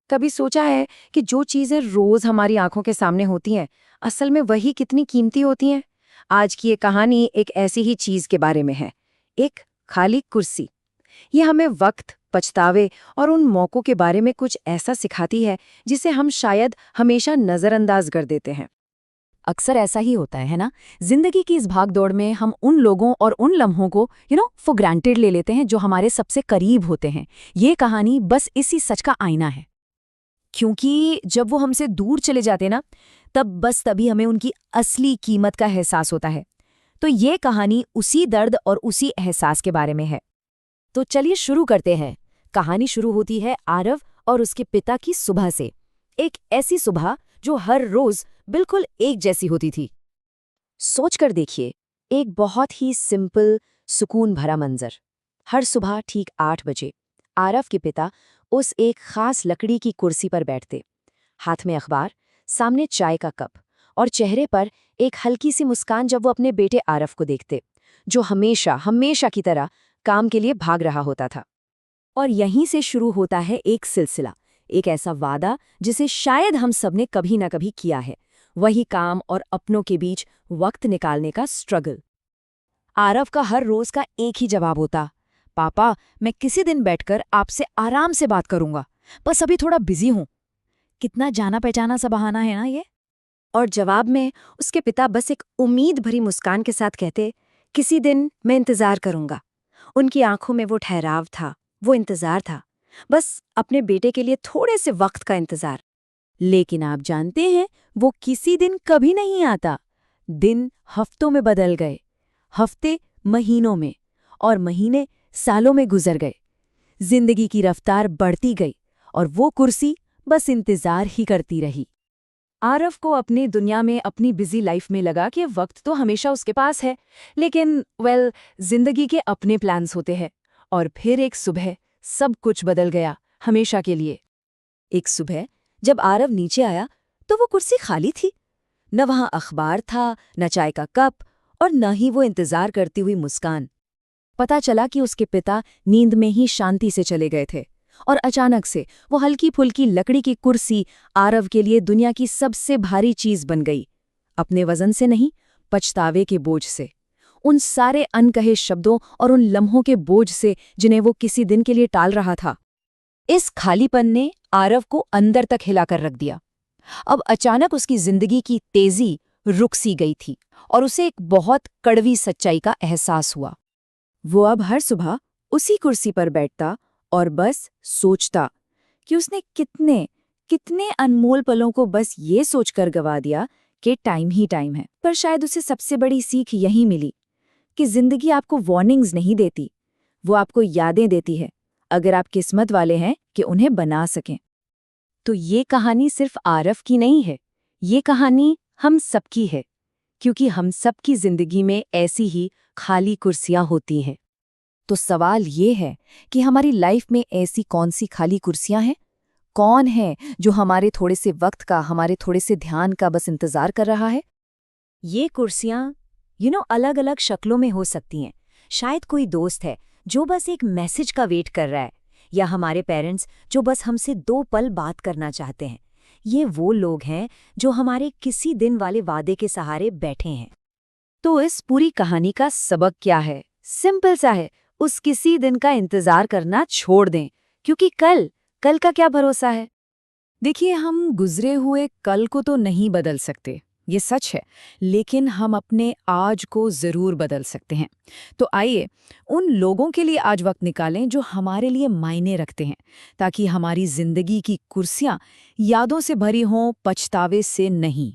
कभी सोचा है कि जो चीजें रोज हमारी आंखों के सामने होती हैं, असल में वही कितनी कीमती होती हैं? आज की ये कहानी एक ऐसी ही चीज के बारे में है। एक खाली कुर्सी। ये हमें वक्त, पछतावे और उन मौकों के बारे में कुछ ऐसा सिखाती है जिसे हम शायद हमेशा नजरअंदाज कर देते हैं। अक्सर ऐसा ही होता है ना। जिंदगी की इस भागदौड़ में हम उन लोगों और उन लम्हों को फॉर ग्रांटेड ले लेते हैं जो हमारे सबसे करीब होते हैं। ये कहानी बस इसी सच का आईना है, क्योंकि जब वो हमसे दूर चले जाते ना, तभी हमें उनकी असली कीमत का एहसास होता है। तो ये कहानी उसी दर्द और उसी एहसास के बारे में है। तो चलिए शुरू करते हैं। कहानी शुरू होती है आरव और उसके पिता की सुबह से। एक ऐसी सुबह जो हर रोज बिल्कुल एक जैसी होती थी। सोचकर देखिए, एक बहुत ही सिंपल, सुकून भरा मंजर। हर सुबह ठीक 8 बजे आरव के पिता उस एक खास लकड़ी की कुर्सी पर बैठते, हाथ में अखबार, सामने चाय का कप और चेहरे पर एक हल्की सी मुस्कान जब वो अपने बेटे आरव को देखते, जो हमेशा हमेशा की तरह काम के लिए भाग रहा होता था। और यहीं से शुरू होता है एक सिलसिला, एक ऐसा वादा जिसे शायद हम सबने कभी ना कभी किया है। वही काम और अपनों के बीच वक्त निकालने का स्ट्रगल। आरव का हर रोज का एक ही जवाब होता, पापा मैं किसी दिन बैठकर आपसे आराम से बात करूंगा, बस अभी थोड़ा बिजी हूं। कितना जाना पहचाना सा बहाना है ना ये। और जवाब में उसके पिता बस एक उम्मीद भरी मुस्कान के साथ कहते, किसी दिन मैं इंतजार करूंगा। उनकी आंखों में वो ठहराव था, वो इंतजार था, बस अपने बेटे के लिए थोड़े से वक्त का इंतजार। लेकिन आप जानते हैं, वो किसी दिन कभी नहीं आता। दिन हफ्तों में बदल गए, हफ्ते महीनों में, और महीने सालों में गुजर गए। जिंदगी की रफ्तार बढ़ती गई और वो कुर्सी बस इंतजार ही करती रही। आरव को अपनी दुनिया में, अपनी बिजी लाइफ में लगा कि वक्त तो हमेशा उसके पास है, लेकिन जिंदगी के अपने प्लान्स होते हैं। और फिर एक सुबह सब कुछ बदल गया, हमेशा के लिए। एक सुबह जब आरव नीचे आया तो वो कुर्सी खाली थी। न वहां अखबार था, न चाय का कप, और न ही वो इंतजार करती हुई मुस्कान। पता चला कि उसके पिता नींद में ही शांति से चले गए थे, और अचानक से वो हल्की फुल्की लकड़ी की कुर्सी आरव के लिए दुनिया की सबसे भारी चीज बन गई। अपने वजन से नहीं, पछतावे के बोझ से, उन सारे अनकहे शब्दों और उन लम्हों के बोझ से जिन्हें वो किसी दिन के लिए टाल रहा था। इस खालीपन ने आरव को अंदर तक हिलाकर रख दिया। अब अचानक उसकी जिंदगी की तेजी रुक सी गई थी, और उसे एक बहुत कड़वी सच्चाई का एहसास हुआ। वो अब हर सुबह उसी कुर्सी पर बैठता और बस सोचता कि उसने कितने कितने अनमोल पलों को बस ये सोचकर गवा दिया कि टाइम ही टाइम है। पर शायद उसे सबसे बड़ी सीख यही मिली कि जिंदगी आपको वार्निंग्स नहीं देती, वो आपको यादें देती है, अगर आप किस्मत वाले हैं कि उन्हें बना सकें। तो ये कहानी सिर्फ आरव की नहीं है, ये कहानी हम सबकी है, क्योंकि हम सबकी जिंदगी में ऐसी ही खाली कुर्सियां होती हैं। तो सवाल ये है कि हमारी लाइफ में ऐसी कौन सी खाली कुर्सियां हैं? कौन है जो हमारे थोड़े से वक्त का, हमारे थोड़े से ध्यान का बस इंतजार कर रहा है? ये कुर्सियां अलग अलग शक्लों में हो सकती हैं। शायद कोई दोस्त है जो बस एक मैसेज का वेट कर रहा है, या हमारे पेरेंट्स जो बस हमसे 2 पल बात करना चाहते हैं। ये वो लोग हैं जो हमारे किसी दिन वाले वादे के सहारे बैठे हैं। तो इस पूरी कहानी का सबक क्या है? सिंपल सा है, उस किसी दिन का इंतजार करना छोड़ दें, क्योंकि कल का क्या भरोसा है? देखिए, हम गुजरे हुए कल को तो नहीं बदल सकते, ये सच है, लेकिन हम अपने आज को जरूर बदल सकते हैं। तो आइए उन लोगों के लिए आज वक्त निकालें जो हमारे लिए मायने रखते हैं, ताकि हमारी जिंदगी की कुर्सियां यादों से भरी हों, पछतावे से नहीं।